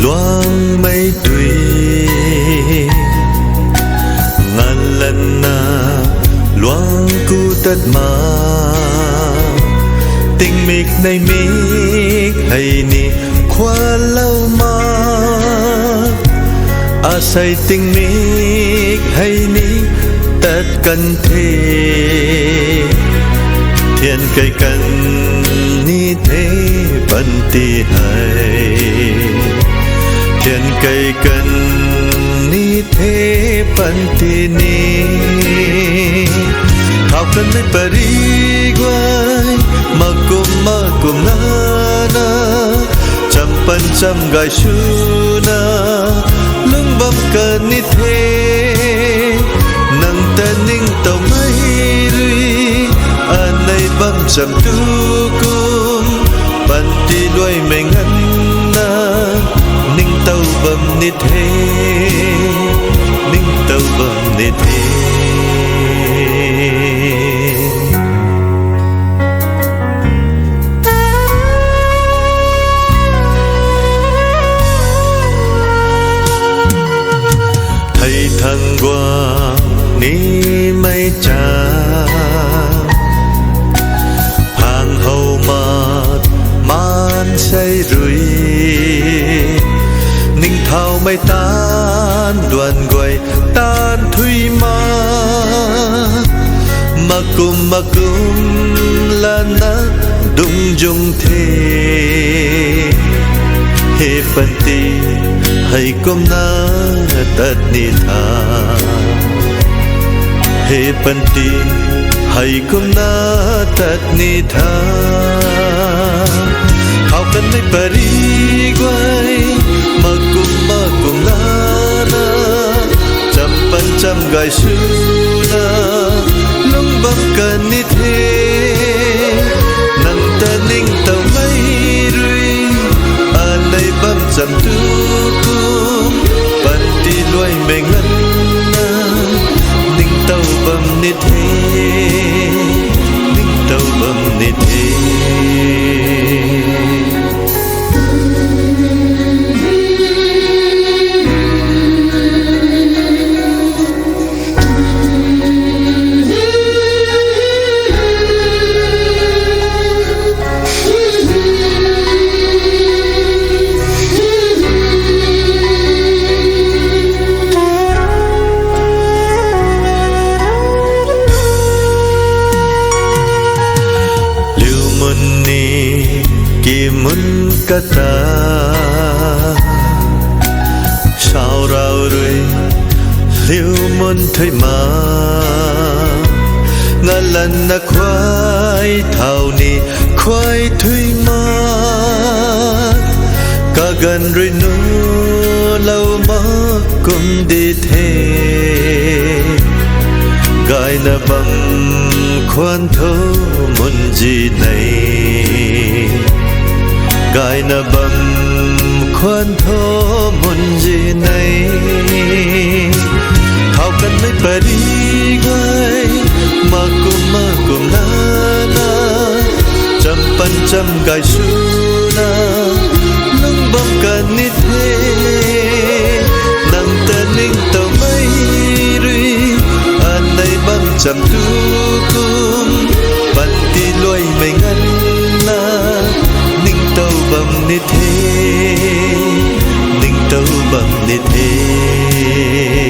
loang mây tùy ngàn lần loang cu tất mà tình mịch này mịch hay ni khoa lâu mà say tình mịch hay ni tất cần thế thiên cây cần ni thế bận tì hay thiên cây cần ni thế bận tì ni thảo cần mấy pari guai mà cùng na trăm pan trăm gai su na lưng bấm cần ni thế nâng ta ninh tàu mây ri anh này bấm trăm tu cung ban ti đuôi mình ngân na ninh tàu bấm ni thế ninh tàu bấm ni thế thầy thằng qua ni mây trà hàng hầu mát man say rủi ninh thao mây tan đoàn quay tan thui mà cùng là na đung dung thế he phần ti hay cùng na tất ni tha he phần ti hay cùng na tất ni tha hao cần mấy pari guai mà cùng na trăm pan trăm gai su na lung bấm cần ni thế nâng ta ninh tàu mây ri anh đây bấm trăm tu cung pan ti đuôi mình ngân na ninh tàu bấm ni thế ninh tàu bấm ni thế mun kata sao rau rồi liu mun thấy mà ngàn lần na khoai thảo ni khoai thui mà cả gần rồi nu lâu mà cũng đi thế gai na bằng khoan thô muốn gì này gai na bầm khoan thô muốn gì này thao cần mấy pari guai mà cùng na trăm pan trăm gai su na nâng bom cần ni thế nâng ta ninh tàu mây ri anh này bấm trăm tu cung ban ti lôi mình ngân na tàu bầm ni thế ninh tàu bầm ni thế